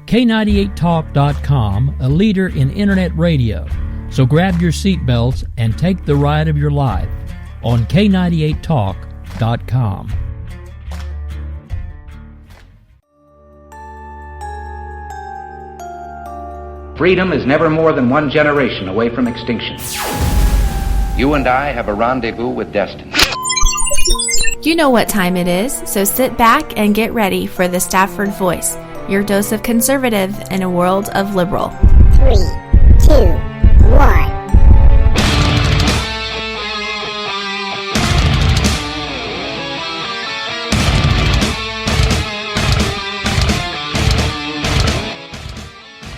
K98talk.com, a leader in internet radio. So grab your seatbelts and take the ride of your life on K98talk.com. Freedom is never more than one generation away from extinction. You and I have a rendezvous with destiny. You know what time it is, so sit back and get ready for the Stafford Voice, your dose of conservative in a world of liberal. 3, 2, 1.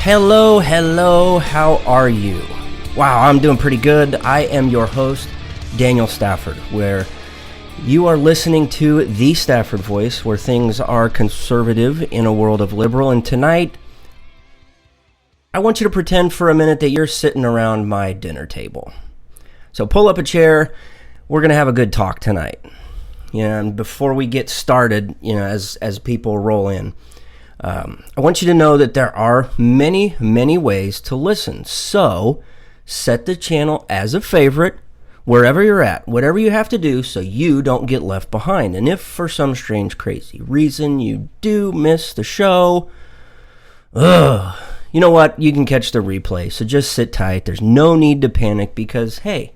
Hello, how are you? Wow, I'm doing pretty good. I am your host, Daniel Stafford, where you are listening to The Stafford Voice, where things are conservative in a world of liberal. And tonight, I want you to pretend for a minute that you're sitting around my dinner table. So pull up a chair. We're going to have a good talk tonight. And before we get started, as people roll in, I want you to know that there are many, many ways to listen. So set the channel as a favorite wherever you're at, whatever you have to do so you don't get left behind. And if for some strange, crazy reason you do miss the show, you know what? You can catch the replay. So just sit tight. There's no need to panic because, hey,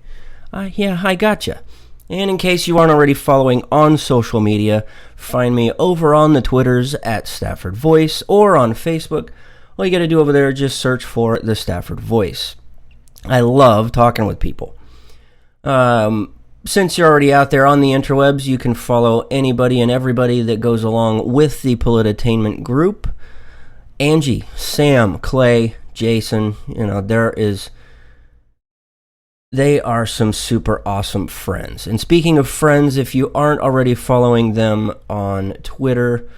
I gotcha. And in case you aren't already following on social media, find me over on the Twitters at Stafford Voice or on Facebook. All you got to do over there is just search for the Stafford Voice. I love talking with people. Since you're already out there on the interwebs, you can follow anybody and everybody that goes along with the Polititainment group. Angie, Sam, Clay, Jason, they are some super awesome friends. And speaking of friends, if you aren't already following them on Twitter,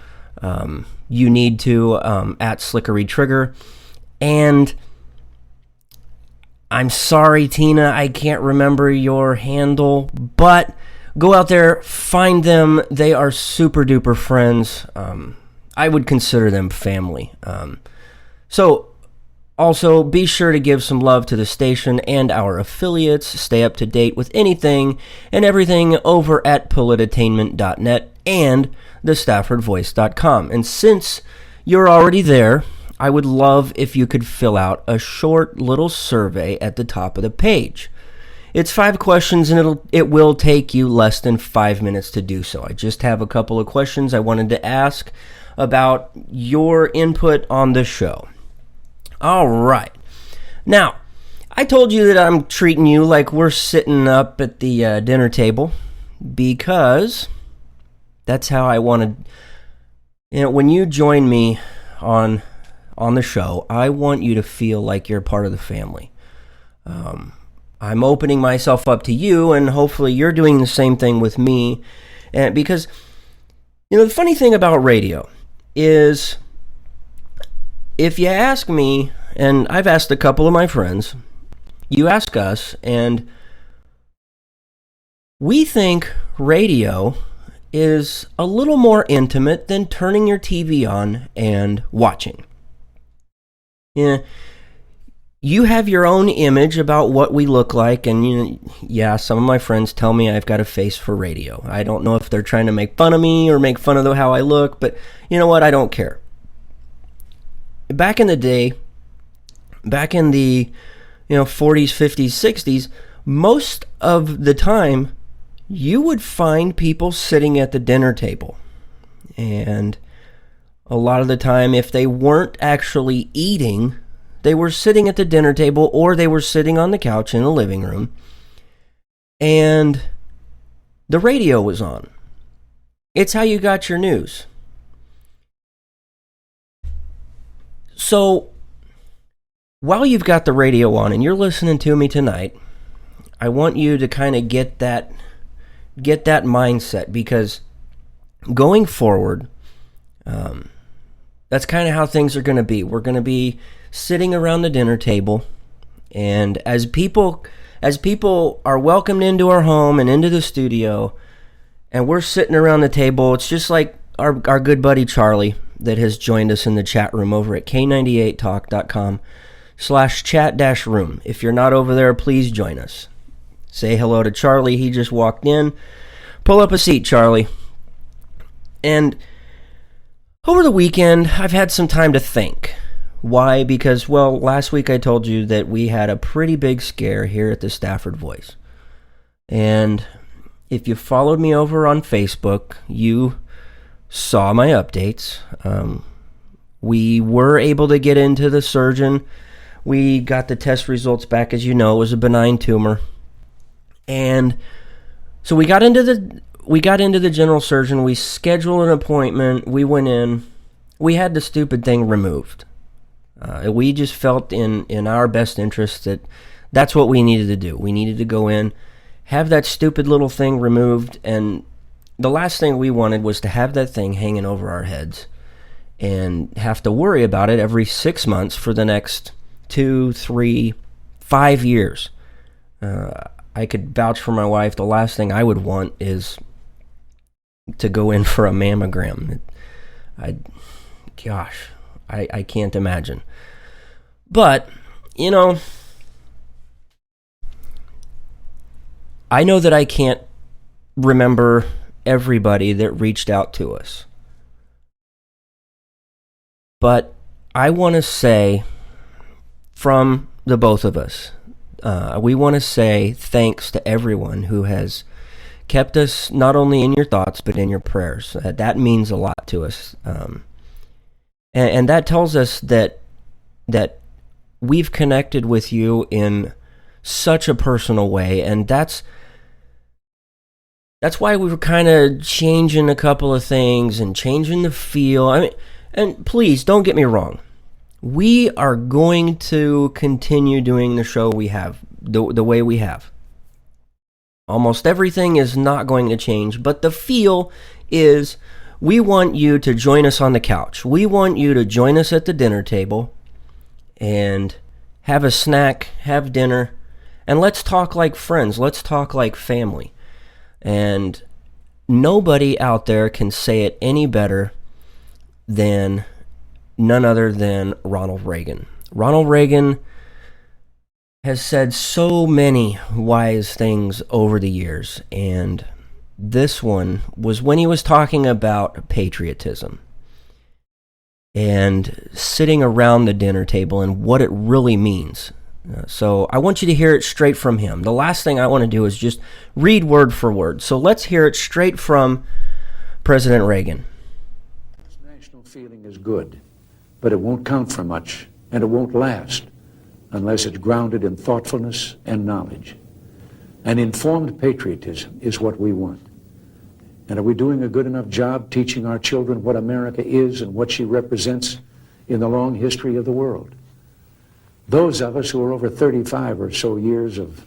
you need to, at SlickeryTrigger. And I'm sorry, Tina, I can't remember your handle, but go out there, find them. They are super duper friends. I would consider them family. Also, be sure to give some love to the station and our affiliates. Stay up to date with anything and everything over at polititainment.net and thestaffordvoice.com. And since you're already there, I would love if you could fill out a short little survey at the top of the page. It's 5 questions and it will take you less than 5 minutes to do so. I just have a couple of questions I wanted to ask about your input on the show. All right. Now, I told you that I'm treating you like we're sitting up at the dinner table because that's how I wanted. When you join me on the show, I want you to feel like you're part of the family. I'm opening myself up to you, and hopefully you're doing the same thing with me. And because, the funny thing about radio is, if you ask me, and I've asked a couple of my friends, you ask us, and we think radio is a little more intimate than turning your TV on and watching. You have your own image about what we look like, and some of my friends tell me I've got a face for radio. I don't know if they're trying to make fun of me or make fun of how I look, but you know what? I don't care. Back in the day, back in the 40s, 50s, 60s, most of the time you would find people sitting at the dinner table. And a lot of the time, if they weren't actually eating, they were sitting at the dinner table or they were sitting on the couch in the living room. And the radio was on. It's how you got your news. So, while you've got the radio on and you're listening to me tonight, I want you to kind of get that mindset, because going forward, that's kind of how things are going to be. We're going to be sitting around the dinner table, and as people are welcomed into our home and into the studio, and we're sitting around the table, it's just like our good buddy Charlie. that has joined us in the chat room over at k98talk.com/chat-room. If you're not over there, please join us. Say hello to Charlie. He just walked in. Pull up a seat, Charlie. And over the weekend, I've had some time to think. Why? Because, well, last week I told you that we had a pretty big scare here at the Stafford Voice. And if you followed me over on Facebook, you saw my updates. We were able to get into the surgeon. We got the test results back. As you know, it was a benign tumor. And so we got into the general surgeon. We scheduled an appointment. We went in. We had the stupid thing removed. We just felt in our best interest that that's what we needed to do. We needed to go in, have that stupid little thing removed, and the last thing we wanted was to have that thing hanging over our heads and have to worry about it every 6 months for the next 2, 3, 5 years. I could vouch for my wife. The last thing I would want is to go in for a mammogram. I can't imagine. But, you know, I know that I can't remember everybody that reached out to us. But I want to say, from the both of us, we want to say thanks to everyone who has kept us not only in your thoughts, but in your prayers. That means a lot to us. And that tells us that we've connected with you in such a personal way, and that's why we were kind of changing a couple of things and changing the feel. I mean, and please don't get me wrong. We are going to continue doing the show we have, the way we have. Almost everything is not going to change, but the feel is we want you to join us on the couch. We want you to join us at the dinner table and have a snack, have dinner, and let's talk like friends. Let's talk like family. And nobody out there can say it any better than none other than Ronald Reagan. Ronald Reagan has said so many wise things over the years, and this one was when he was talking about patriotism and sitting around the dinner table and what it really means. So I want you to hear it straight from him. The last thing I want to do is just read word for word. So let's hear it straight from President Reagan. National feeling is good, but it won't count for much, and it won't last unless it's grounded in thoughtfulness and knowledge. An informed patriotism is what we want. And are we doing a good enough job teaching our children what America is and what she represents in the long history of the world? Those of us who are over 35 or so years of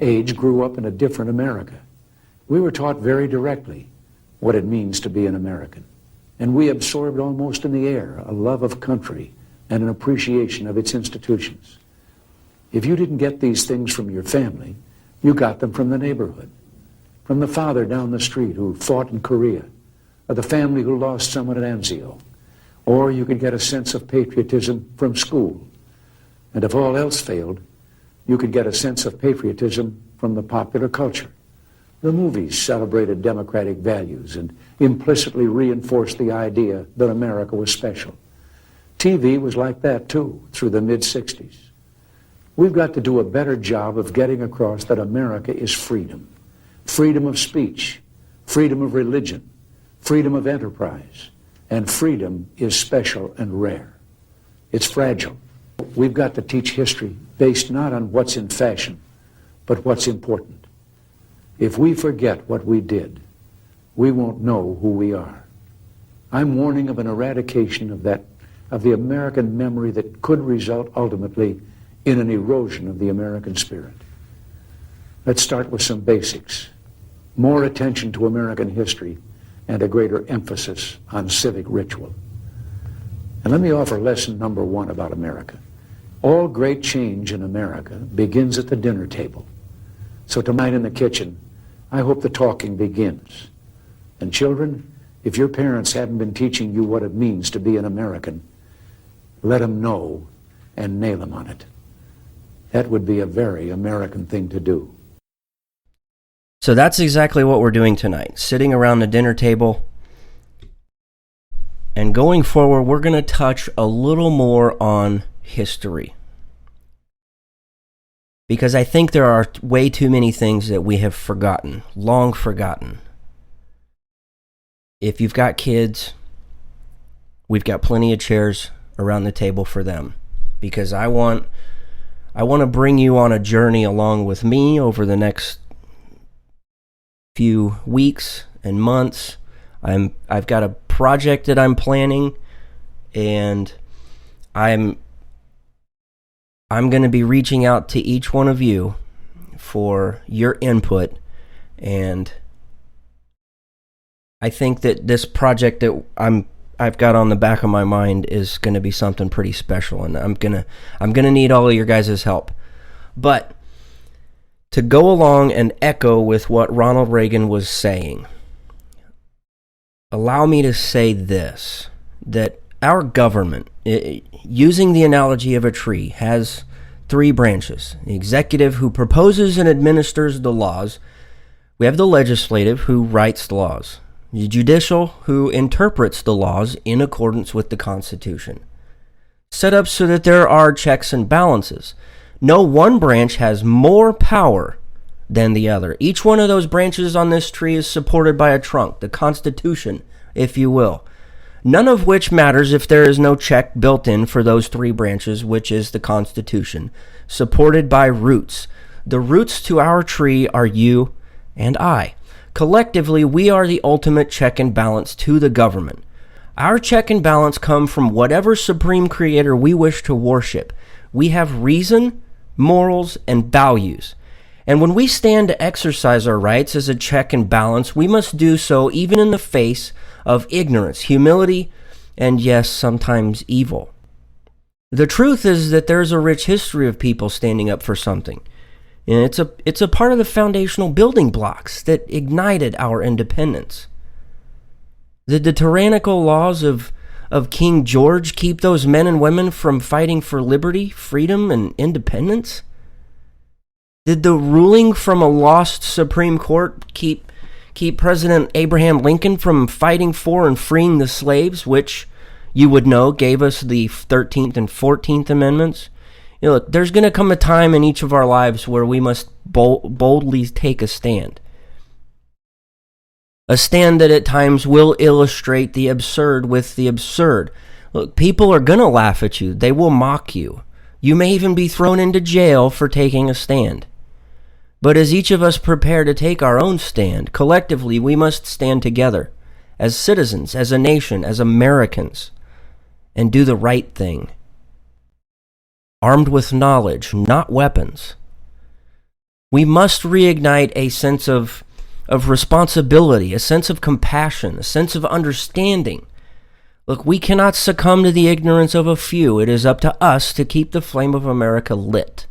age grew up in a different America. We were taught very directly what it means to be an American. And we absorbed almost in the air a love of country and an appreciation of its institutions. If you didn't get these things from your family, you got them from the neighborhood, from the father down the street who fought in Korea, or the family who lost someone at Anzio. Or you could get a sense of patriotism from school. And if all else failed, you could get a sense of patriotism from the popular culture. The movies celebrated democratic values and implicitly reinforced the idea that America was special. TV was like that too, through the mid-60s. We've got to do a better job of getting across that America is freedom. Freedom of speech, freedom of religion, freedom of enterprise, and freedom is special and rare. It's fragile. We've got to teach history based not on what's in fashion, but what's important. If we forget what we did, we won't know who we are. I'm warning of an eradication of the American memory that could result ultimately in an erosion of the American spirit. Let's start with some basics. More attention to American history and a greater emphasis on civic ritual. And let me offer lesson number 1 about America. All great change in America begins at the dinner table. So tonight in the kitchen, I hope the talking begins. And children, If your parents haven't been teaching you what it means to be an American, let them know and nail them on it. That would be a very American thing to do. So that's exactly what we're doing tonight, sitting around the dinner table. And going forward, we're going to touch a little more on history. Because I think there are way too many things that we have forgotten, long forgotten. If you've got kids, we've got plenty of chairs around the table for them. Because I want to bring you on a journey along with me over the next few weeks and months. I've got a project that I'm planning, and I'm going to be reaching out to each one of you for your input, and I think that this project that I've got on the back of my mind is going to be something pretty special, and I'm gonna need all of your guys' help. But to go along and echo with what Ronald Reagan was saying, allow me to say this, that our government, using the analogy of a tree, has three branches. The executive, who proposes and administers the laws. We have the legislative, who writes the laws. The judicial, who interprets the laws in accordance with the Constitution. Set up so that there are checks and balances. No one branch has more power than the other. Each one of those branches on this tree is supported by a trunk, the Constitution, if you will. None of which matters if there is no check built in for those three branches, which is the Constitution, supported by roots. The roots to our tree are you and I. Collectively, we are the ultimate check and balance to the government. Our check and balance come from whatever supreme creator we wish to worship. We have reason, morals, and values. And when we stand to exercise our rights as a check and balance, we must do so even in the face of ignorance, humility, and yes, sometimes evil. The truth is that there's a rich history of people standing up for something. And it's a part of the foundational building blocks that ignited our independence. Did the tyrannical laws of King George keep those men and women from fighting for liberty, freedom, and independence? Did the ruling from a lost Supreme Court keep President Abraham Lincoln from fighting for and freeing the slaves, which you would know gave us the 13th and 14th Amendments? You know, look, there's going to come a time in each of our lives where we must boldly take a stand. A stand that at times will illustrate the absurd with the absurd. Look, people are going to laugh at you. They will mock you. You may even be thrown into jail for taking a stand. But as each of us prepare to take our own stand, collectively we must stand together as citizens, as a nation, as Americans, and do the right thing. Armed with knowledge, not weapons. We must reignite a sense of responsibility, a sense of compassion, a sense of understanding. Look, we cannot succumb to the ignorance of a few. It is up to us to keep the flame of America lit,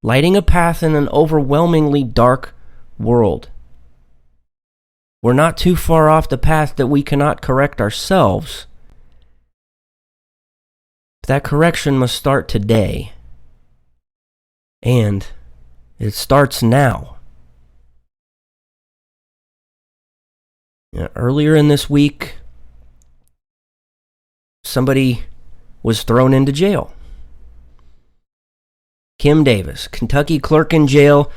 lighting a path in an overwhelmingly dark world. We're not too far off the path that we cannot correct ourselves. That correction must start today. And it starts now. Earlier in this week, somebody was thrown into jail. Kim Davis, Kentucky clerk in jail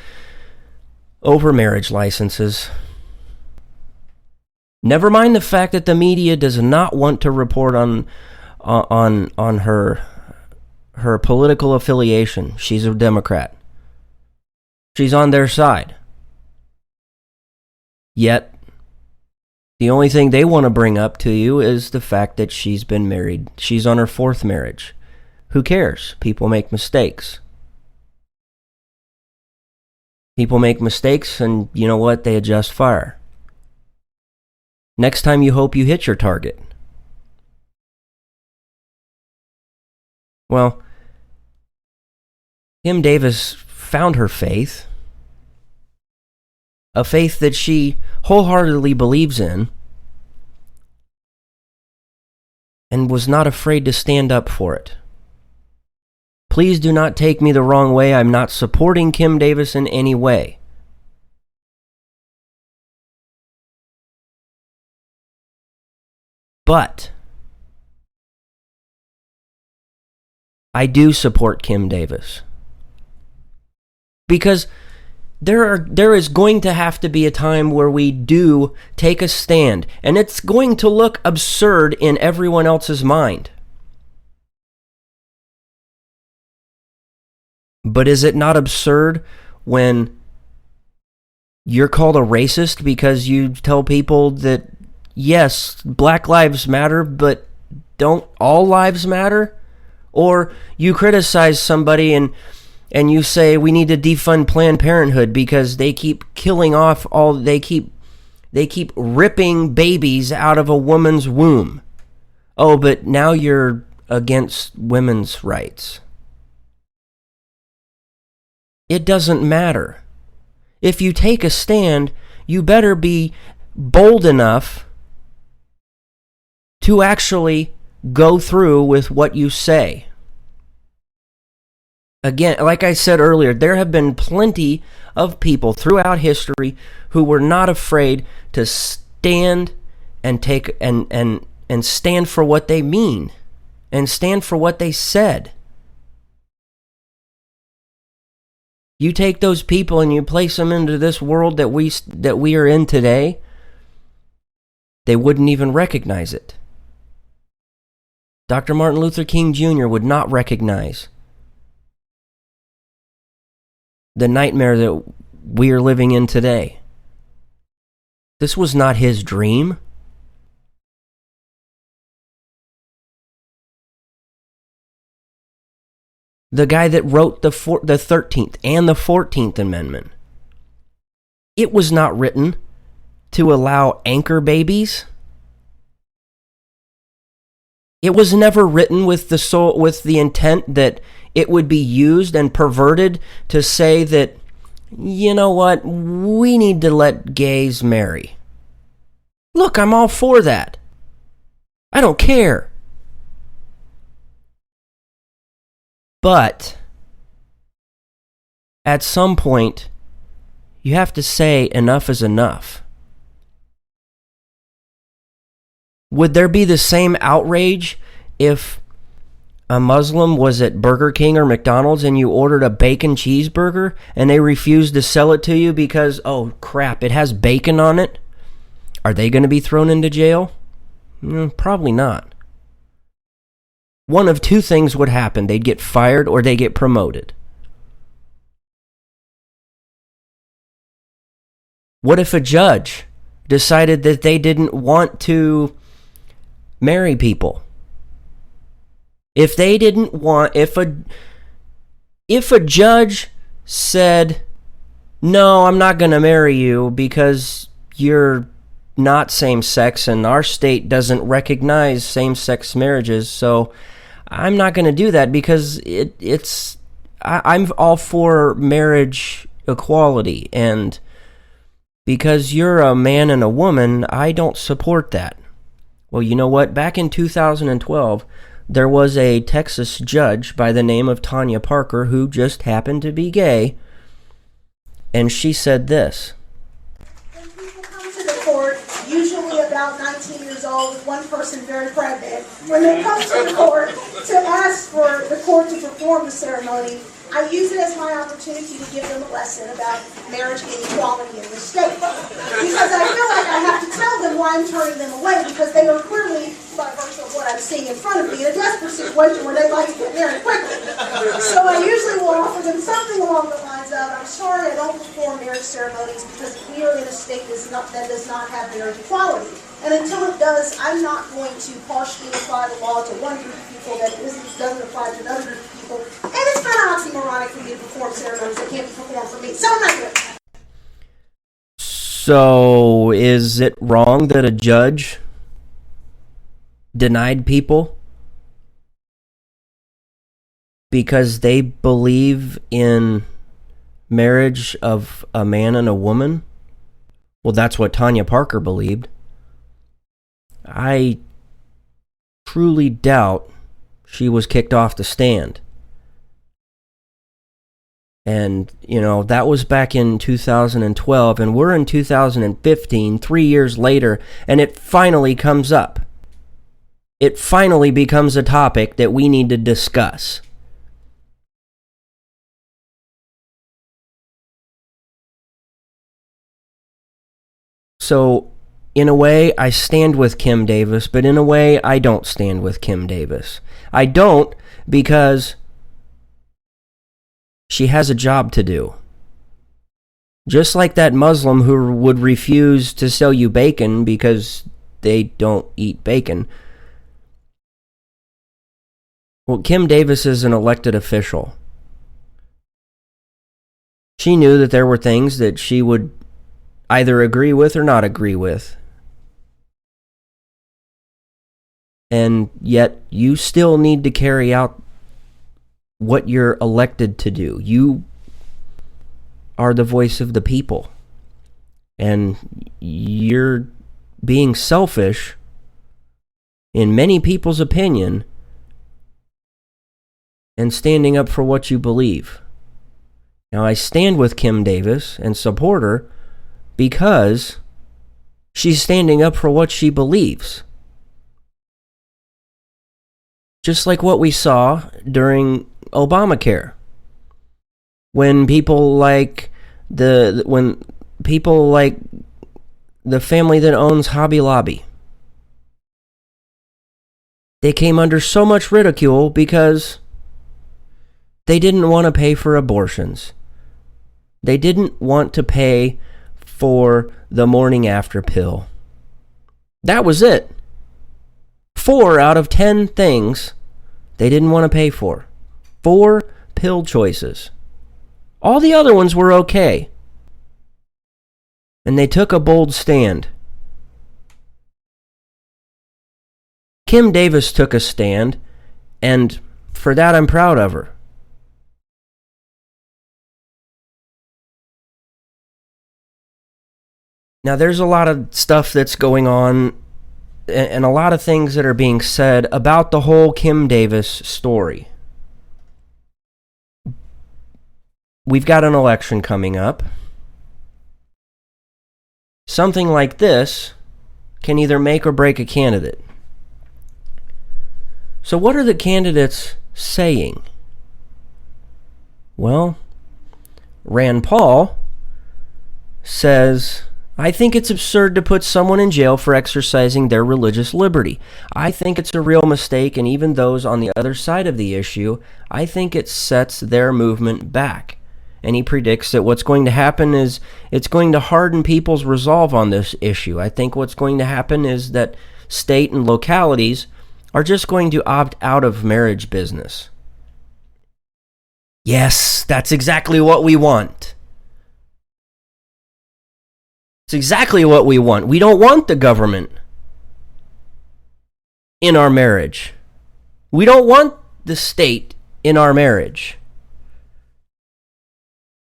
over marriage licenses. Never mind the fact that the media does not want to report on her political affiliation. She's a Democrat. She's on their side. Yet, the only thing they want to bring up to you is the fact that she's been married. She's on her fourth marriage. Who cares? People make mistakes. People make mistakes, and you know what? They adjust fire. Next time you hope you hit your target. Well, Kim Davis found her faith, a faith that she wholeheartedly believes in, and was not afraid to stand up for it. Please do not take me the wrong way. I'm not supporting Kim Davis in any way. But I do support Kim Davis. Because there is going to have to be a time where we do take a stand, and it's going to look absurd in everyone else's mind. But is it not absurd when you're called a racist because you tell people that, yes, Black lives matter, but don't all lives matter? Or you criticize somebody and you say we need to defund Planned Parenthood because they keep killing off they keep ripping babies out of a woman's womb. Oh, but now you're against women's rights. It doesn't matter. If you take a stand, you better be bold enough to actually go through with what you say. Again, like I said earlier, there have been plenty of people throughout history who were not afraid to stand and take and stand for what they mean and stand for what they said. You take those people and you place them into this world that we are in today, they wouldn't even recognize it. Dr. Martin Luther King Jr. would not recognize the nightmare that we are living in today. This was not his dream. The guy that wrote the 13th and the 14th Amendment. It was not written to allow anchor babies. It was never written with the intent that it would be used and perverted to say that, you know what, we need to let gays marry. Look, I'm all for that. I don't care. But at some point, you have to say enough is enough. Would there be the same outrage if a Muslim was at Burger King or McDonald's and you ordered a bacon cheeseburger and they refused to sell it to you because, oh crap, it has bacon on it? Are they going to be thrown into jail? Probably not. One of two things would happen. They'd get fired or they get promoted. What if a judge decided that they didn't want to marry people? If they didn't want, if a judge said, no, I'm not going to marry you because you're not same-sex and our state doesn't recognize same-sex marriages, so I'm not going to do that because I'm all for marriage equality, and because you're a man and a woman, I don't support that. Well, you know what? Back in 2012, there was a Texas judge by the name of Tanya Parker who just happened to be gay, and she said this. When people come to the court, usually about 19 years old, with one person very pregnant, when they come to the court to ask for the court to perform the ceremony, I use it as my opportunity to give them a lesson about marriage inequality in the state. Because I feel like I have to tell them why I'm turning them away, because they are clearly, by virtue of what I'm seeing in front of me, in a desperate situation where they'd like to get married quickly. So I usually will offer them something along the lines of, I'm sorry I don't perform marriage ceremonies because we are in a state that does not have marriage equality. And until it does, I'm not going to partially apply the law to one group of people that doesn't apply to another group of people. And it's kind of oxymoronic for me to perform ceremonies that can't be performed for me. So I'm not doing it. So is it wrong that a judge denied people because they believe in marriage of a man and a woman? Well, that's what Tanya Parker believed. I truly doubt she was kicked off the stand. And, that was back in 2012, and we're in 2015, 3 years later, and it finally comes up. It finally becomes a topic that we need to discuss. So, in a way, I stand with Kim Davis, but in a way, I don't stand with Kim Davis. I don't because she has a job to do. Just like that Muslim who would refuse to sell you bacon because they don't eat bacon. Well, Kim Davis is an elected official. She knew that there were things that she would either agree with or not agree with. And yet, you still need to carry out what you're elected to do. You are the voice of the people. And you're being selfish, in many people's opinion, and standing up for what you believe. Now, I stand with Kim Davis and support her because she's standing up for what she believes. Just like what we saw during Obamacare. When people like the family that owns Hobby Lobby, they came under so much ridicule because they didn't want to pay for abortions. They didn't want to pay for the morning after pill. That was it. 4 out of 10 things they didn't want to pay for. 4 pill choices. All the other ones were okay. And they took a bold stand. Kim Davis took a stand, and for that I'm proud of her. Now, there's a lot of stuff that's going on and a lot of things that are being said about the whole Kim Davis story. We've got an election coming up. Something like this can either make or break a candidate. So what are the candidates saying? Well, Rand Paul says, I think it's absurd to put someone in jail for exercising their religious liberty. I think it's a real mistake, and even those on the other side of the issue, I think it sets their movement back. And he predicts that what's going to happen is it's going to harden people's resolve on this issue. I think what's going to happen is that state and localities are just going to opt out of marriage business. Yes, that's exactly what we want. It's exactly what we want. We don't want the government in our marriage. We don't want the state in our marriage.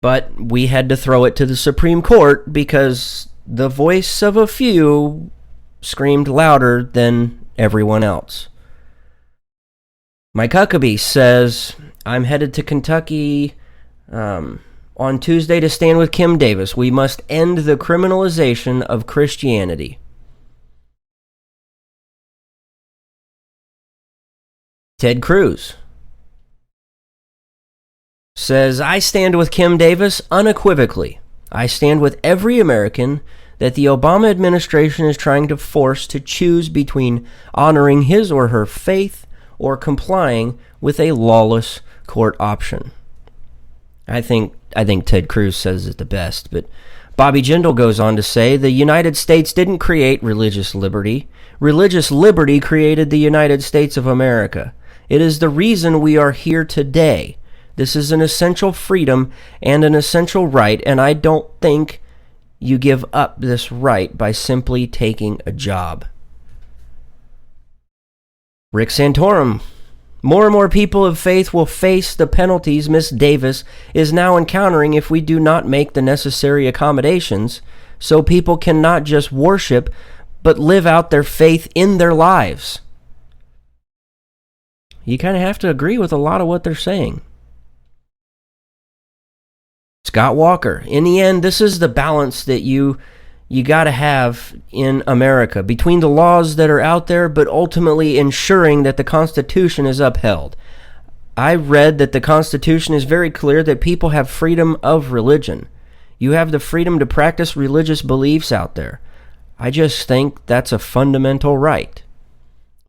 But we had to throw it to the Supreme Court because the voice of a few screamed louder than everyone else. Mike Huckabee says, I'm headed to Kentucky on Tuesday to stand with Kim Davis. We must end the criminalization of Christianity. Ted Cruz says, I stand with Kim Davis unequivocally. I stand with every American that the Obama administration is trying to force to choose between honoring his or her faith or complying with a lawless court option. I think Ted Cruz says it the best, but Bobby Jindal goes on to say, the United States didn't create religious liberty. Religious liberty created the United States of America. It is the reason we are here today. This is an essential freedom and an essential right, and I don't think you give up this right by simply taking a job. Rick Santorum, more and more people of faith will face the penalties Miss Davis is now encountering if we do not make the necessary accommodations so people can not just worship, but live out their faith in their lives. you kind of have to agree with a lot of what they're saying. Scott Walker, in the end, this is the balance that you got to have in America between the laws that are out there, but ultimately ensuring that the Constitution is upheld. I read that the Constitution is very clear that people have freedom of religion. You have the freedom to practice religious beliefs out there. I just think that's a fundamental right.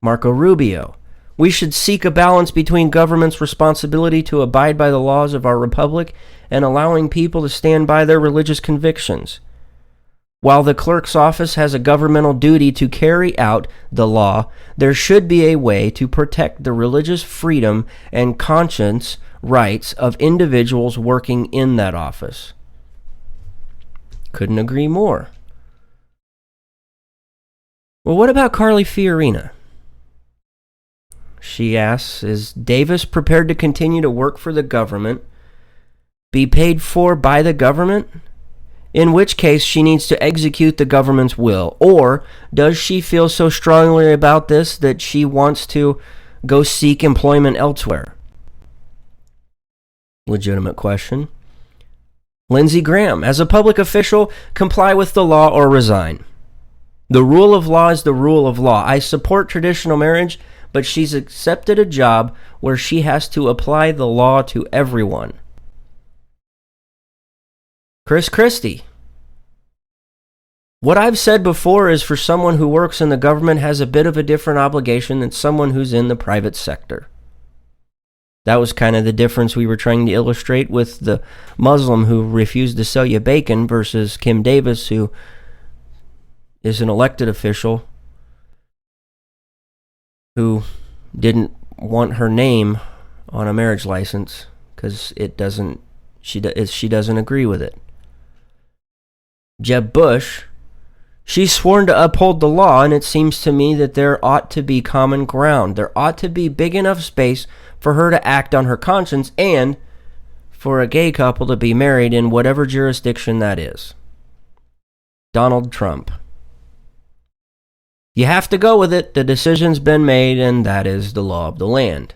Marco Rubio, we should seek a balance between government's responsibility to abide by the laws of our republic and allowing people to stand by their religious convictions. While the clerk's office has a governmental duty to carry out the law, there should be a way to protect the religious freedom and conscience rights of individuals working in that office. Couldn't agree more. Well, what about Carly Fiorina? She asks, is Davis prepared to continue to work for the government, be paid for by the government? In which case she needs to execute the government's will. Or does she feel so strongly about this that she wants to go seek employment elsewhere? Legitimate question. Lindsey Graham, as a public official, comply with the law or resign. The rule of law is the rule of law. I support traditional marriage, but she's accepted a job where she has to apply the law to everyone. Chris Christie. What I've said before is for someone who works in the government has a bit of a different obligation than someone who's in the private sector. That was kind of the difference we were trying to illustrate with the Muslim who refused to sell you bacon versus Kim Davis, who is an elected official who didn't want her name on a marriage license because she doesn't agree with it. Jeb Bush, she's sworn to uphold the law, and it seems to me that there ought to be common ground. There ought to be big enough space for her to act on her conscience and for a gay couple to be married in whatever jurisdiction that is. Donald Trump. You have to go with it. The decision's been made, and that is the law of the land.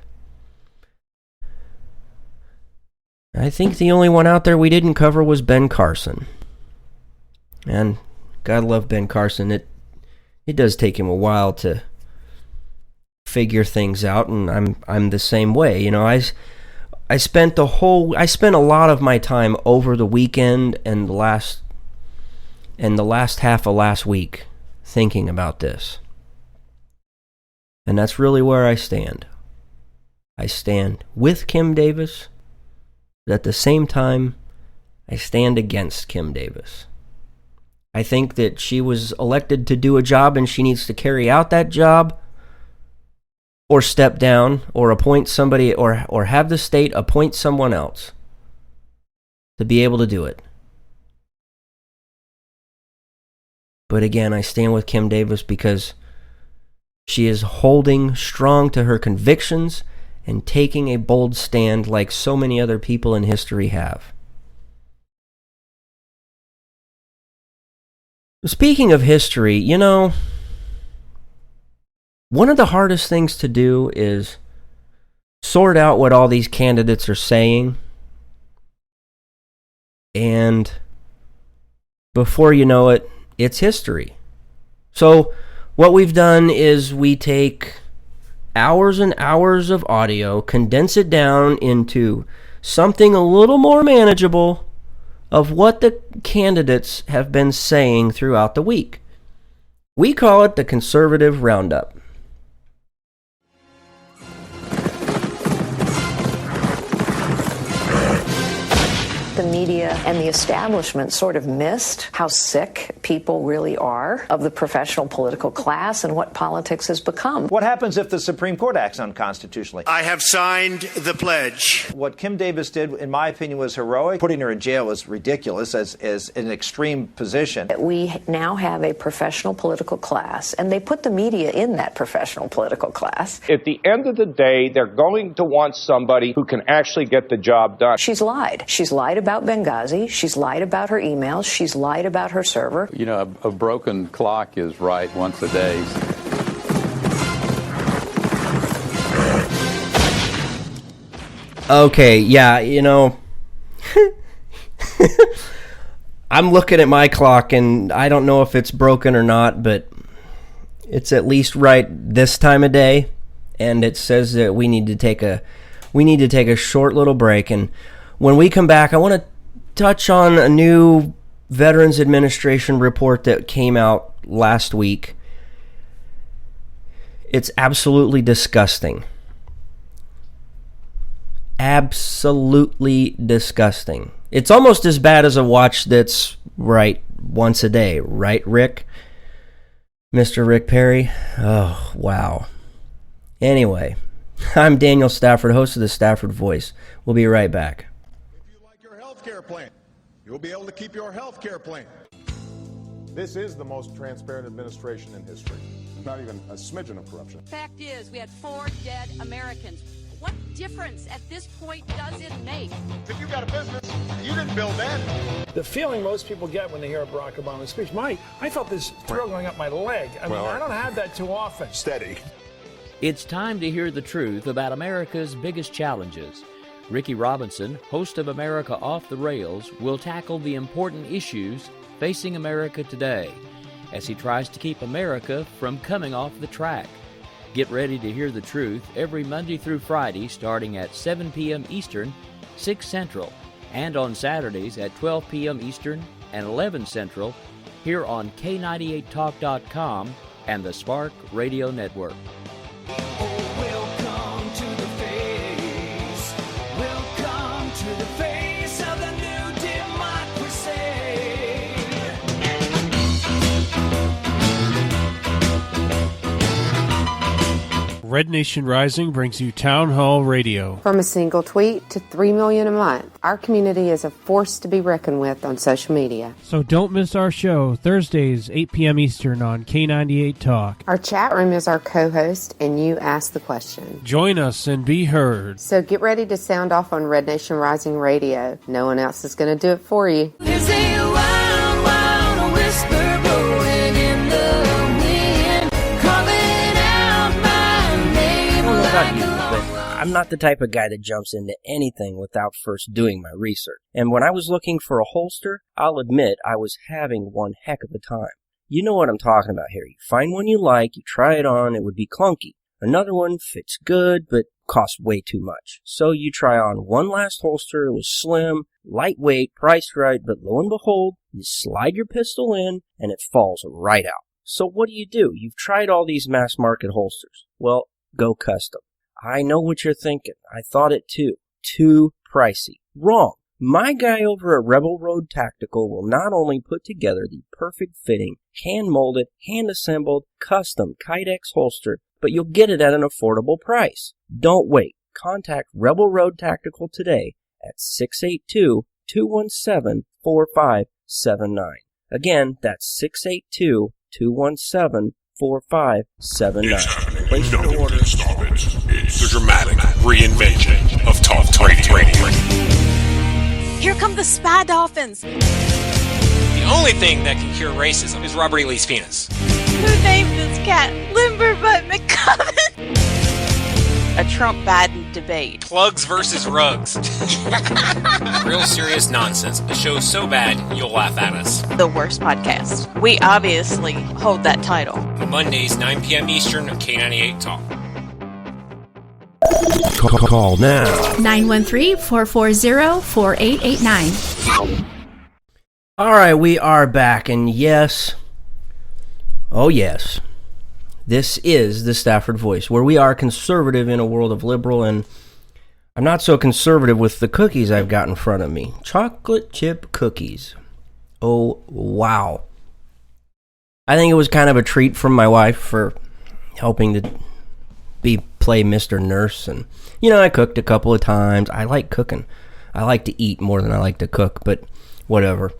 I think the only one out there we didn't cover was Ben Carson. And God love Ben Carson. It does take him a while to figure things out, and I'm the same way. You know, I spent a lot of my time over the weekend and the last half of last week thinking about this. And that's really where I stand. I stand with Kim Davis, but at the same time, I stand against Kim Davis. I think that she was elected to do a job and she needs to carry out that job, or step down, or appoint somebody, or have the state appoint someone else to be able to do it. But again, I stand with Kim Davis because she is holding strong to her convictions and taking a bold stand like so many other people in history have. Speaking of history, you know, one of the hardest things to do is sort out what all these candidates are saying. And before you know it, it's history. So what we've done is we take hours and hours of audio, condense it down into something a little more manageable of what the candidates have been saying throughout the week. We call it the Conservative Roundup. The media and the establishment sort of missed how sick people really are of the professional political class and what politics has become. What happens if the Supreme Court acts unconstitutionally? I have signed the pledge. What Kim Davis did, in my opinion, was heroic. Putting her in jail was ridiculous as an extreme position. We now have a professional political class, and they put the media in that professional political class. At the end of the day, they're going to want somebody who can actually get the job done. She's lied. She's lied about Benghazi. She's lied about her emails. She's lied about her server. You know, a broken clock is right once a day. Okay, yeah, you know, I'm looking at my clock, and I don't know if it's broken or not, but it's at least right this time of day, and it says that we need to take a short little break. And when we come back, I want to touch on a new Veterans Administration report that came out last week. It's absolutely disgusting. Absolutely disgusting. It's almost as bad as a watch that's right once a day, right, Rick? Mr. Rick Perry? Oh, wow. Anyway, I'm Daniel Stafford, host of the Stafford Voice. We'll be right back. If you like your health care plan, you'll be able to keep your health care plan. This is the most transparent administration in history. Not even a smidgen of corruption. Fact is, we had 4 dead Americans. What difference at this point does it make? If you got a business, you didn't build that. The feeling most people get when they hear Barack Obama's speech, I felt this thrill going up my leg. I don't have that too often. Steady. It's time to hear the truth about America's biggest challenges. Ricky Robinson, host of America Off the Rails, will tackle the important issues facing America today as he tries to keep America from coming off the track. Get ready to hear the truth every Monday through Friday starting at 7 p.m. Eastern, 6 Central, and on Saturdays at 12 p.m. Eastern and 11 Central here on K98Talk.com and the Spark Radio Network. Welcome to the face. Welcome to the face of the new democracy. Red Nation Rising brings you Town Hall Radio. From a single tweet to 3 million a month, our community is a force to be reckoned with on social media. So don't miss our show, Thursdays, 8 p.m. Eastern on K98 Talk. Our chat room is our co-host, and you ask the question. Join us and be heard. So get ready to sound off on Red Nation Rising Radio. No one else is going to do it for you. There's a wild, wild whisper blowing in the wind, calling out my name. I don't know about you, but I'm not the type of guy that jumps into anything without first doing my research. And when I was looking for a holster, I'll admit I was having one heck of a time. You know what I'm talking about here. You find one you like, you try it on, it would be clunky. Another one fits good, but costs way too much. So you try on one last holster, it was slim, lightweight, priced right, but lo and behold, you slide your pistol in, and it falls right out. So what do? You've tried all these mass market holsters. Well, go custom. I know what you're thinking. I thought it too. Too pricey. Wrong. My guy over at Rebel Road Tactical will not only put together the perfect fitting, hand-molded, hand-assembled, custom Kydex holster, but you'll get it at an affordable price. Don't wait. Contact Rebel Road Tactical today at 682-217-4579. Again, that's 682-217-4579. Place your order. It's the dramatic reinvention of Talk Radio. Here come the spy dolphins. The only thing that can cure racism is Robert E. Lee's penis. Who named this cat Limberbutt McCubbin? A Trump-Biden debate. Plugs versus rugs. Real serious nonsense. A show so bad you'll laugh at us. The worst podcast. We obviously hold that title. Mondays, 9 p.m. Eastern on K98 Talk. Call now. 913-440-4889. All right, we are back, and yes, oh yes, this is the Stafford Voice, where we are conservative in a world of liberal, and I'm not so conservative with the cookies I've got in front of me. Chocolate chip cookies. Oh, wow. I think it was kind of a treat from my wife for helping to play Mr. Nurse, and I cooked a couple of times. I like cooking. I like to eat more than I like to cook, but whatever.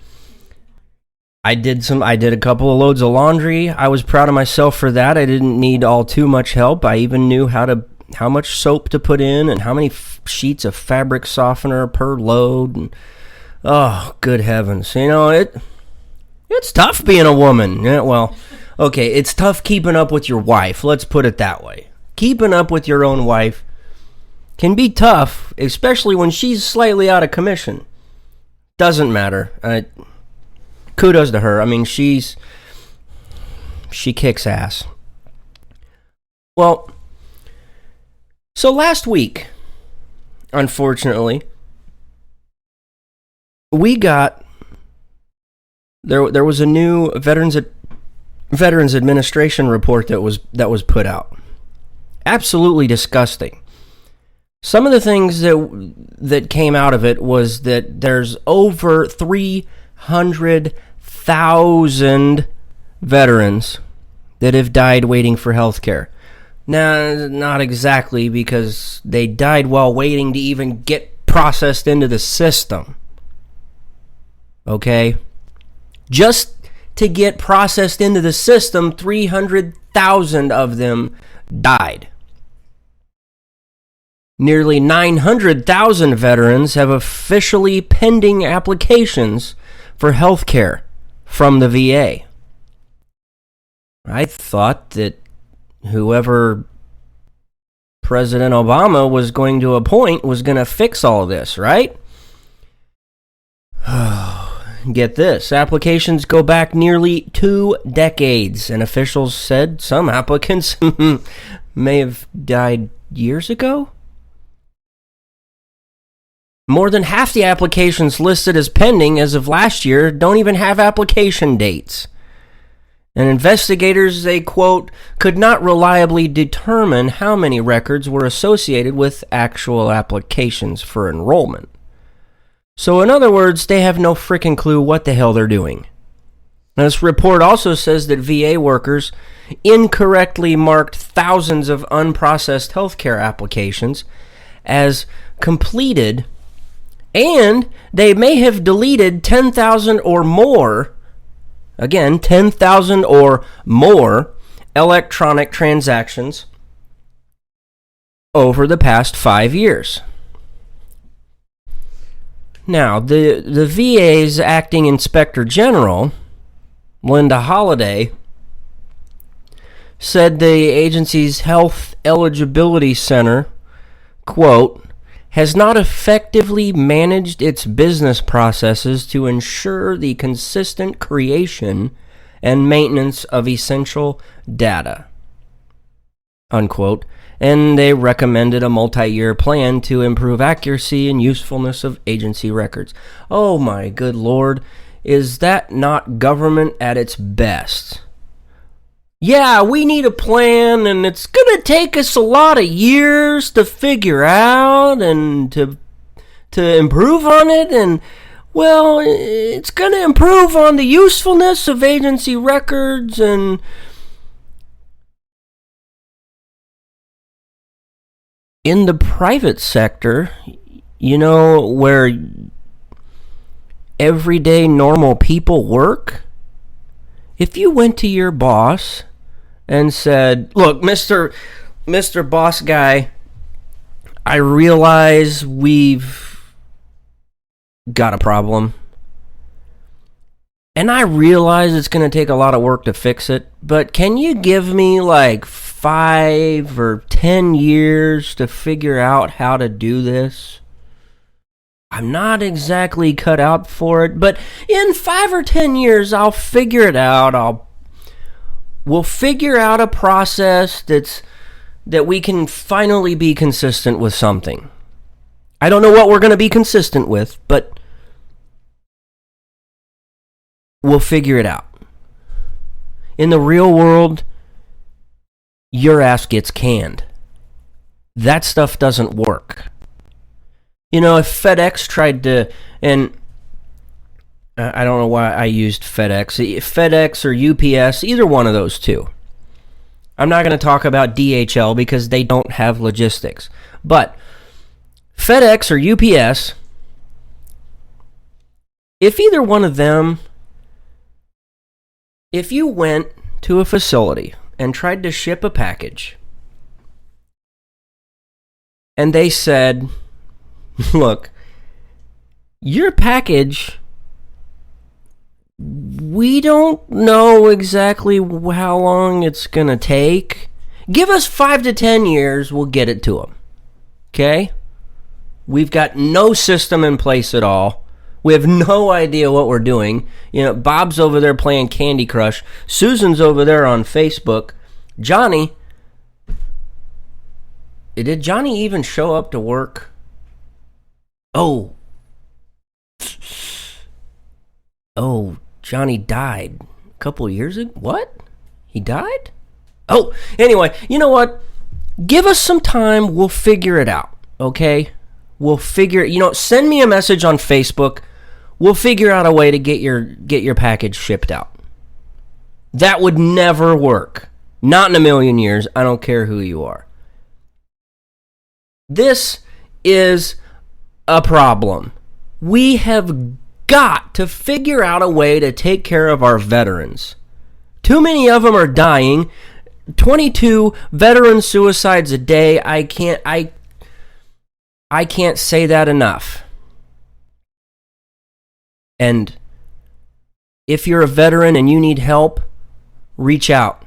I did a couple of loads of laundry. I was proud of myself for that. I didn't need all too much help. I even knew how much soap to put in and how many sheets of fabric softener per load. And, oh, good heavens. It's tough being a woman. Yeah, well, okay, it's tough keeping up with your wife. Let's put it that way. Keeping up with your own wife can be tough, especially when she's slightly out of commission. Doesn't matter. Kudos to her. I mean, she kicks ass. Well, so last week, unfortunately, we got there was a new Veterans Administration report that was put out. Absolutely disgusting. Some of the things that came out of it was that there's over 300,000 veterans that have died waiting for health care. Now, not exactly, because they died while waiting to even get processed into the system. Okay? Just to get processed into the system, 300,000 of them died. Nearly 900,000 veterans have officially pending applications for health care from the VA. I thought that whoever President Obama was going to appoint was going to fix all of this, right? Get this. Applications go back nearly 2 decades, and officials said some applicants may have died years ago. More than half the applications listed as pending as of last year don't even have application dates. And investigators, they quote, could not reliably determine how many records were associated with actual applications for enrollment. So in other words, they have no freaking clue what the hell they're doing. Now, this report also says that VA workers incorrectly marked thousands of unprocessed healthcare applications as completed, and they may have deleted 10,000 or more, again, 10,000 or more electronic transactions over the past 5 years. Now, the VA's acting inspector general, Linda Holliday, said the agency's Health Eligibility Center, quote, has not effectively managed its business processes to ensure the consistent creation and maintenance of essential data, unquote, and they recommended a multi-year plan to improve accuracy and usefulness of agency records. Oh my good Lord, is that not government at its best? Yeah, we need a plan, and it's going to take us a lot of years to figure out and to improve on it, and, well, it's going to improve on the usefulness of agency records, and in the private sector, you know, where everyday normal people work, if you went to your boss and said, look, Mr. Boss Guy, I realize we've got a problem, and I realize it's going to take a lot of work to fix it, but can you give me like 5 or 10 years to figure out how to do this? I'm not exactly cut out for it, but in 5 or 10 years, I'll figure it out. We'll figure out a process that we can finally be consistent with something. I don't know what we're going to be consistent with, but we'll figure it out. In the real world, your ass gets canned. That stuff doesn't work. You know, if FedEx tried to, and I don't know why I used FedEx or UPS, either one of those two. I'm not going to talk about DHL because they don't have logistics. But FedEx or UPS, if either one of them, if you went to a facility and tried to ship a package, and they said, look, your package, we don't know exactly how long it's going to take. Give us 5 to 10 years, we'll get it to them. Okay? We've got no system in place at all. We have no idea what we're doing. You know, Bob's over there playing Candy Crush. Susan's over there on Facebook. Johnny, did Johnny even show up to work? Oh, Johnny died a couple of years ago. What? He died? Oh, anyway, you know what? Give us some time. We'll figure it out, okay? We'll figure it. You know, send me a message on Facebook. We'll figure out a way to get your package shipped out. That would never work. Not in a million years. I don't care who you are. This is a problem. We have got to figure out a way to take care of our veterans. Too many of them are dying. 22 veteran suicides a day. I can't say that enough. And if you're a veteran and you need help, reach out.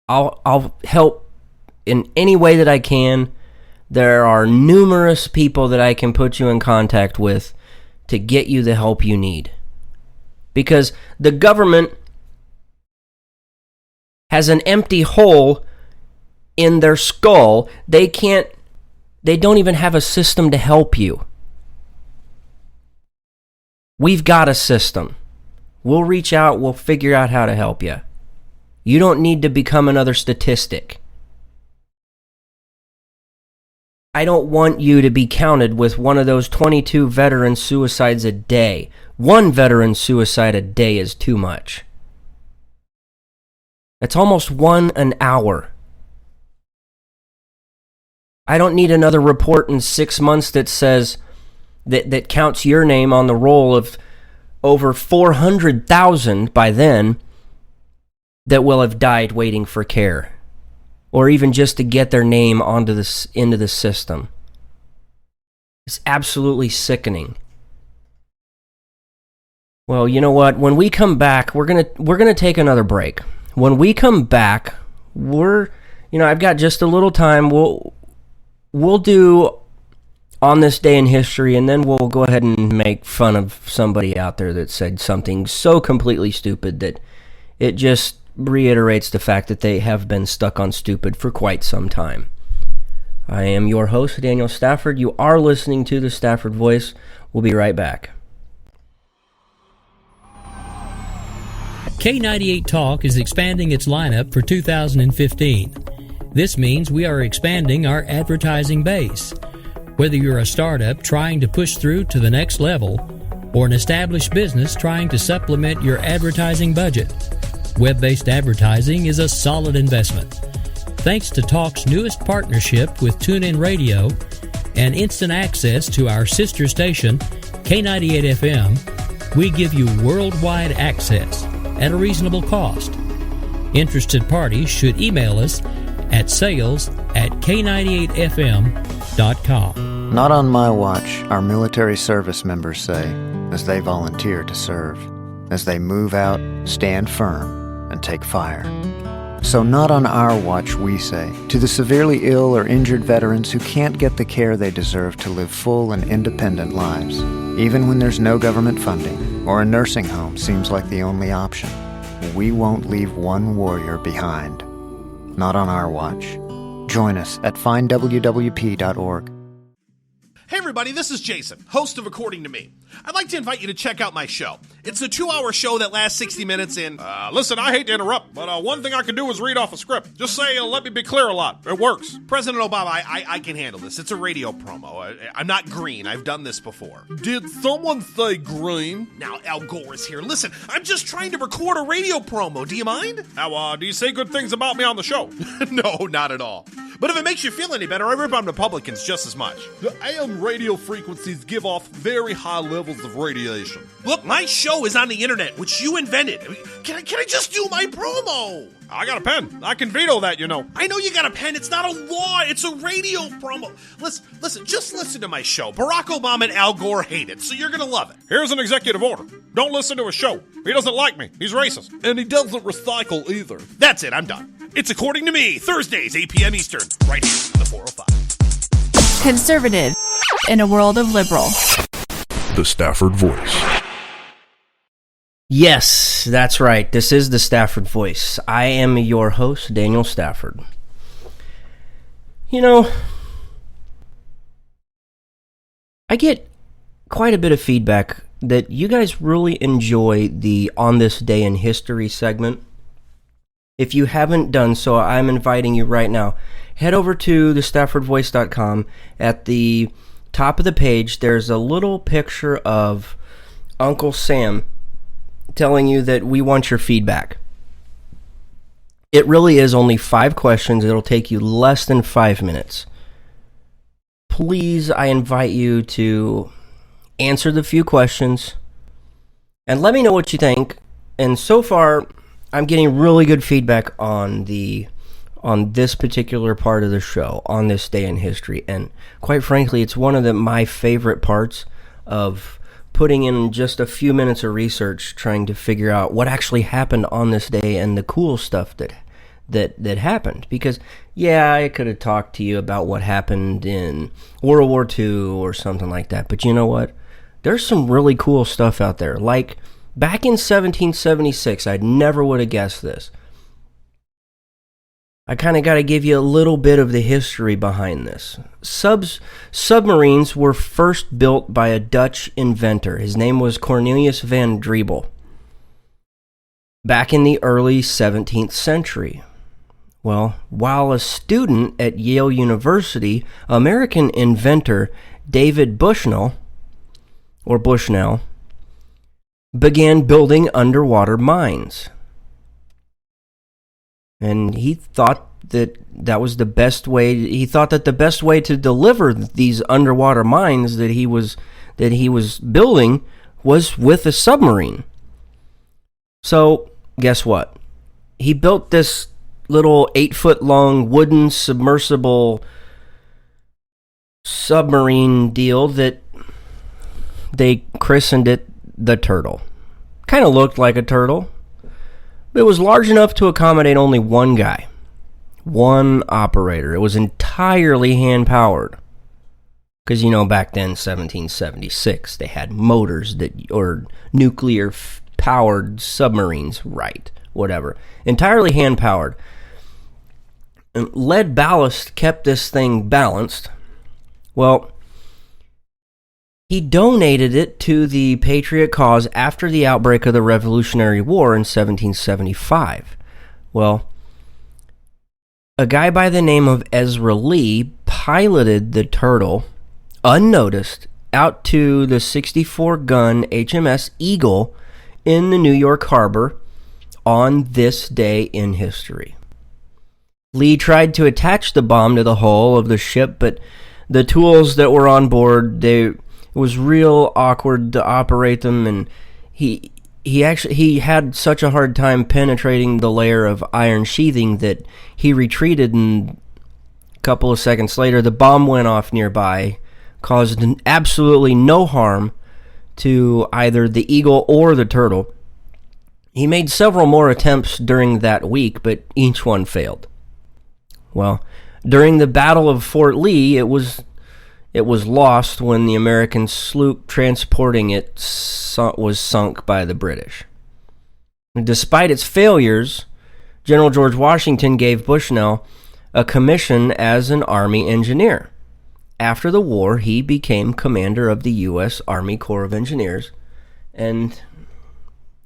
I'll help in any way that I can. There are numerous people that I can put you in contact with to get you the help you need. Because the government has an empty hole in their skull. They don't even have a system to help you. We've got a system. We'll reach out. We'll figure out how to help you. You don't need to become another statistic. I don't want you to be counted with one of those 22 veteran suicides a day. One veteran suicide a day is too much. That's almost one an hour. I don't need another report in 6 months that says that counts your name on the roll of over 400,000 by then that will have died waiting for care, or even just to get their name into the system. It's absolutely sickening. Well, you know what? When we come back, we're gonna take another break. When we come back, I've got just a little time. We'll do On This Day in History, and then we'll go ahead and make fun of somebody out there that said something so completely stupid that it just reiterates the fact that they have been stuck on stupid for quite some time. I am your host, Daniel Stafford. You are listening to the Stafford Voice. We'll be right back. K98 Talk is expanding its lineup for 2015. This means we are expanding our advertising base. Whether you're a startup trying to push through to the next level, or an established business trying to supplement your advertising budget, web-based advertising is a solid investment. Thanks to Talk's newest partnership with TuneIn Radio and instant access to our sister station, K98 FM, we give you worldwide access at a reasonable cost. Interested parties should email us at sales@k98fm.com. Not on my watch, our military service members say, as they volunteer to serve. As they move out, stand firm, and take fire. So not on our watch, we say, to the severely ill or injured veterans who can't get the care they deserve to live full and independent lives, even when there's no government funding or a nursing home seems like the only option. We won't leave one warrior behind. Not on our watch. Join us at findwwp.org. Hey everybody, this is Jason, host of According to Me. I'd like to invite you to check out my show. It's a 2-hour show that lasts 60 minutes in... Listen, I hate to interrupt, but one thing I can do is read off a script. Just say, let me be clear a lot. It works. President Obama, I can handle this. It's a radio promo. I'm not green. I've done this before. Did someone say green? Now, Al Gore is here. Listen, I'm just trying to record a radio promo. Do you mind? Now, do you say good things about me on the show? No, not at all. But if it makes you feel any better, I rip on Republicans just as much. The AM radio frequencies give off very high levels of radiation. Look, my show is on the internet, which you invented. Can I just do my promo? I got a pen. I can veto that, you know. I know you got a pen. It's not a law. It's a radio promo. Listen, just listen to my show. Barack Obama and Al Gore hate it, so you're going to love it. Here's an executive order. Don't listen to his show. He doesn't like me. He's racist. And he doesn't recycle either. That's it. I'm done. It's According to Me, Thursdays, 8 p.m. Eastern, right here on the 405. Conservative in a world of liberal. The Stafford Voice. Yes, that's right. This is the Stafford Voice. I am your host, Daniel Stafford. You know, I get quite a bit of feedback that you guys really enjoy the On This Day in History segment. If you haven't done so, I'm inviting you right now. Head over to thestaffordvoice.com. At the top of the page, there's a little picture of Uncle Sam telling you that we want your feedback. It really is only 5 questions. It'll take you less than 5 minutes. Please, I invite you to answer the few questions and let me know what you think. And so far, I'm getting really good feedback on this particular part of the show, On This Day in History. And quite frankly, it's one of my favorite parts of putting in just a few minutes of research trying to figure out what actually happened on this day and the cool stuff that happened. Because, yeah, I could have talked to you about what happened in World War II or something like that. But you know what? There's some really cool stuff out there. Like, back in 1776, I never would have guessed this. I kind of got to give you a little bit of the history behind this. Submarines were first built by a Dutch inventor. His name was Cornelius van Driebel. Back in the early 17th century. Well, while a student at Yale University, American inventor David Bushnell began building underwater mines. And he thought that was the best way. He thought that the best way to deliver these underwater mines that he was building was with a submarine. So, guess what? He built this little 8-foot-long wooden submersible submarine deal that they christened it the Turtle. Kind of looked like a turtle. It was large enough to accommodate only one guy, one operator. It was entirely hand-powered. Because, you know, back then, 1776, they had motors or nuclear-powered submarines, right, whatever. Entirely hand-powered. And lead ballast kept this thing balanced. Well, he donated it to the Patriot cause after the outbreak of the Revolutionary War in 1775. Well, a guy by the name of Ezra Lee piloted the Turtle, unnoticed, out to the 64-gun HMS Eagle in the New York Harbor on this day in history. Lee tried to attach the bomb to the hull of the ship, but the tools that were on board, it was real awkward to operate them, and he had such a hard time penetrating the layer of iron sheathing that he retreated, and a couple of seconds later the bomb went off nearby, caused absolutely no harm to either the Eagle or the Turtle. He made several more attempts during that week, but each one failed. Well, during the Battle of Fort Lee, it was lost when the American sloop transporting it was sunk by the British. Despite its failures, General George Washington gave Bushnell a commission as an Army engineer. After the war, he became commander of the U.S. Army Corps of Engineers, and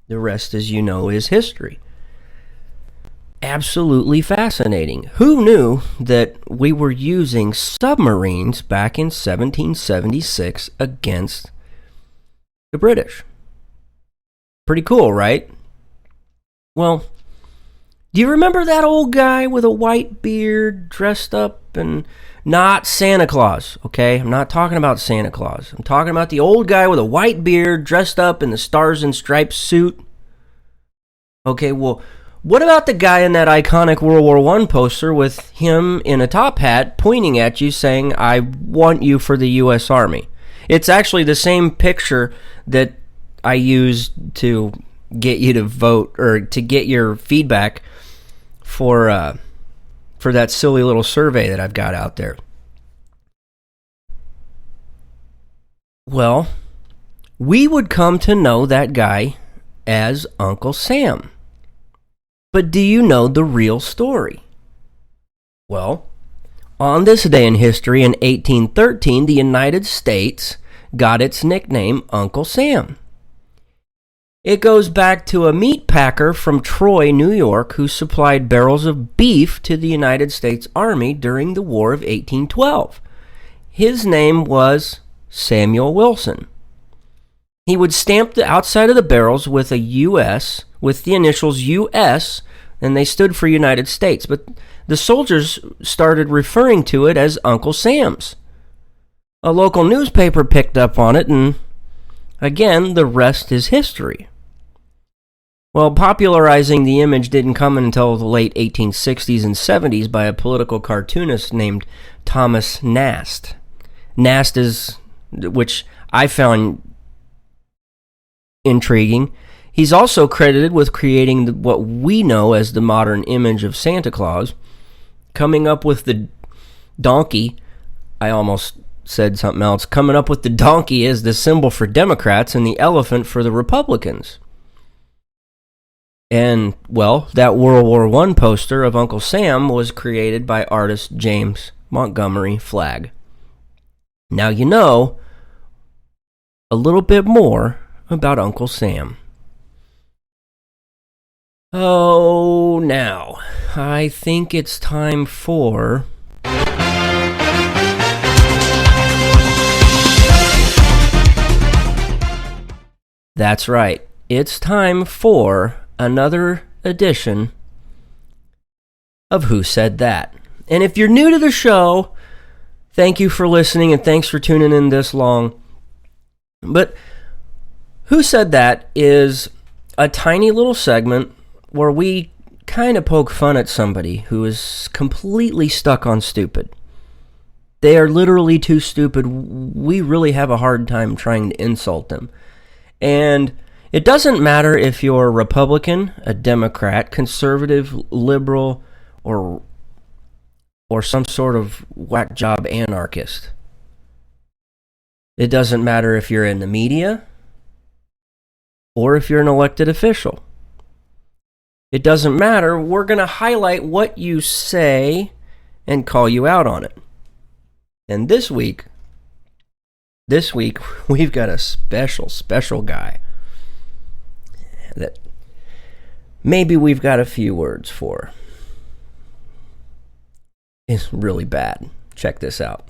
the rest, as you know, is history. Absolutely fascinating. Who knew that we were using submarines back in 1776 against the British? Pretty cool, right? Well, do you remember that old guy with a white beard dressed up and not Santa Claus, okay? I'm not talking about Santa Claus. I'm talking about the old guy with a white beard dressed up in the Stars and Stripes suit. Okay, well, what about the guy in that iconic World War I poster with him in a top hat pointing at you saying, "I want you for the U.S. Army"? It's actually the same picture that I used to get you to vote or to get your feedback for that silly little survey that I've got out there. Well, we would come to know that guy as Uncle Sam. But do you know the real story? Well, on this day in history in 1813, the United States got its nickname Uncle Sam. It goes back to a meat packer from Troy, New York, who supplied barrels of beef to the United States Army during the War of 1812. His name was Samuel Wilson. He would stamp the outside of the barrels with a U.S., with the initials U.S., and they stood for United States, but the soldiers started referring to it as Uncle Sam's. A local newspaper picked up on it, and again, the rest is history. Well, popularizing the image didn't come until the late 1860s and 70s by a political cartoonist named Thomas Nast. Nast is, which I found intriguing. He's also credited with creating what we know as the modern image of Santa Claus, coming up with the donkey. I almost said something else. Coming up with the donkey as the symbol for Democrats and the elephant for the Republicans. And, well, that World War I poster of Uncle Sam was created by artist James Montgomery Flagg. Now you know a little bit more about Uncle Sam. Oh, now, I think it's time for... That's right, it's time for another edition of Who Said That? And if you're new to the show, thank you for listening and thanks for tuning in this long. But Who Said That is a tiny little segment where we kind of poke fun at somebody who is completely stuck on stupid. They are literally too stupid. We really have a hard time trying to insult them. And it doesn't matter if you're a Republican, a Democrat, conservative, liberal, or some sort of whack job anarchist. It doesn't matter if you're in the media or if you're an elected official. It doesn't matter. We're going to highlight what you say and call you out on it. And this week we've got a special guy that maybe we've got a few words for. It's really bad. Check this out.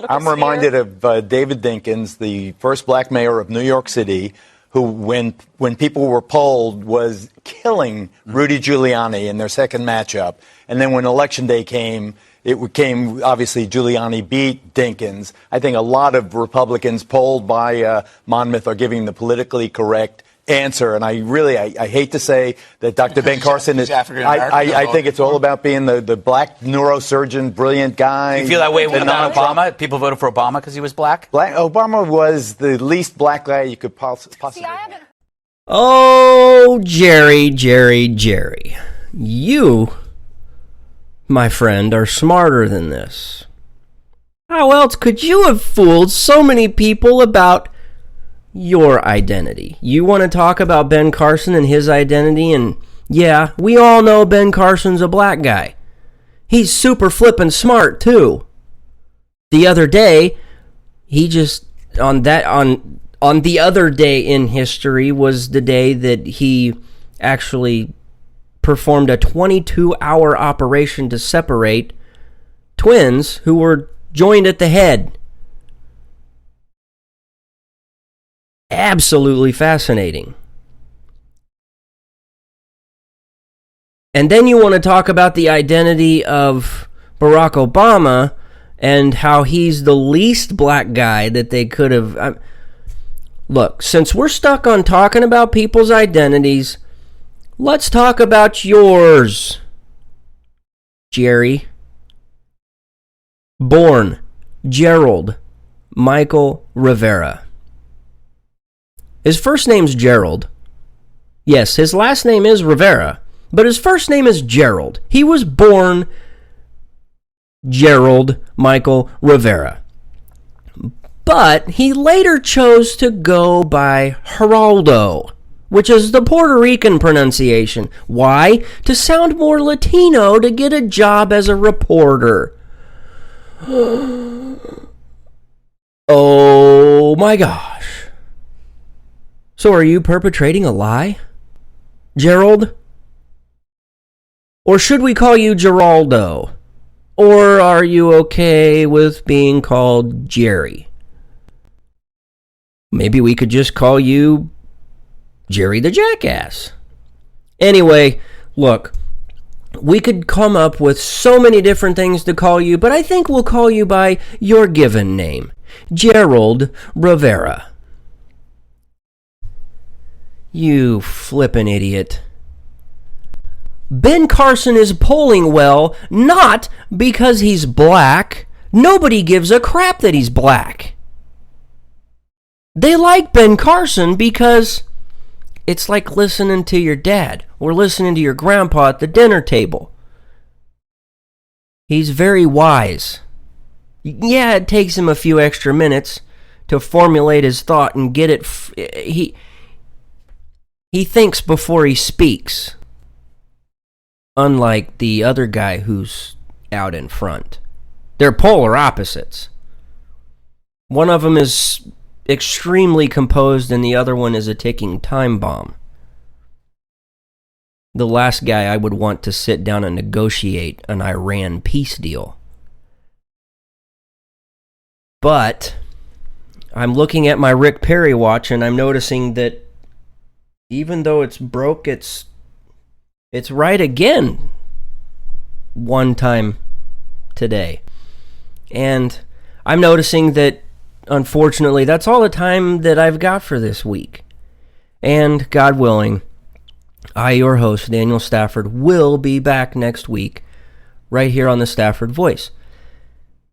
I'm reminded of David Dinkins, the first black mayor of New York City, who, when people were polled, was killing Rudy Giuliani in their second matchup. And then when Election Day came, it came, obviously, Giuliani beat Dinkins. I think a lot of Republicans polled by Monmouth are giving the politically correct answer. And I hate to say that Dr. Ben Carson is, I think it's all about being the black neurosurgeon, brilliant guy. You feel that way about Obama? People voted for Obama because he was black? Obama was the least black guy you could possibly have. Oh, Jerry. You, my friend, are smarter than this. How else could you have fooled so many people about your identity? You want to talk about Ben Carson and his identity, and yeah, we all know Ben Carson's a black guy. He's super flippin' smart, too. The other day, he just, on the other day in history was the day that he actually performed a 22-hour operation to separate twins who were joined at the head. Absolutely fascinating. And then you want to talk about the identity of Barack Obama and how he's the least black guy that they could have. Look, since we're stuck on talking about people's identities, let's talk about yours, Jerry. Born Gerald Michael Rivera. His first name's Gerald. Yes, his last name is Rivera, but his first name is Gerald. He was born Gerald Michael Rivera. But he later chose to go by Geraldo, which is the Puerto Rican pronunciation. Why? To sound more Latino to get a job as a reporter. Oh my gosh. So are you perpetrating a lie, Gerald? Or should we call you Geraldo? Or are you okay with being called Jerry? Maybe we could just call you Jerry the Jackass. Anyway, look, we could come up with so many different things to call you, but I think we'll call you by your given name, Gerald Rivera. You flippin' idiot. Ben Carson is polling well, not because he's black. Nobody gives a crap that he's black. They like Ben Carson because it's like listening to your dad or listening to your grandpa at the dinner table. He's very wise. Yeah, it takes him a few extra minutes to formulate his thought and get it. He thinks before he speaks. Unlike the other guy who's out in front. They're polar opposites. One of them is extremely composed and the other one is a ticking time bomb. The last guy I would want to sit down and negotiate an Iran peace deal. But I'm looking at my Rick Perry watch and I'm noticing that even though it's broke, it's right again one time today. And I'm noticing that, unfortunately, that's all the time that I've got for this week. And, God willing, I, your host, Daniel Stafford, will be back next week right here on the Stafford Voice.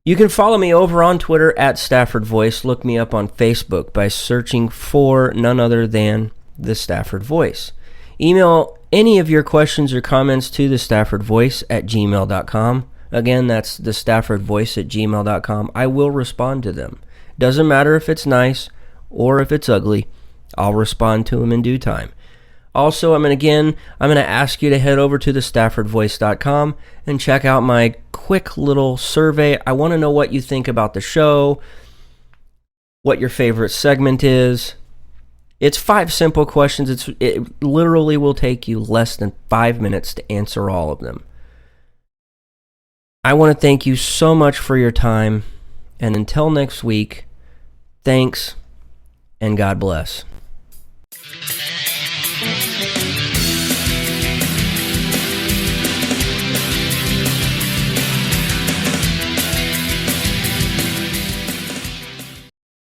You can follow me over on Twitter at Stafford Voice. Look me up on Facebook by searching for none other than the Stafford Voice. Email any of your questions or comments to the Stafford Voice at gmail.com. Again, that's the Stafford Voice at gmail.com. I will respond to them. Doesn't matter if it's nice or if it's ugly. I'll respond to them in due time. Also, I'm going to ask you to head over to thestaffordvoice.com and check out my quick little survey. I want to know what you think about the show, what your favorite segment is. It's 5 simple questions. It literally will take you less than 5 minutes to answer all of them. I want to thank you so much for your time. And until next week, thanks and God bless.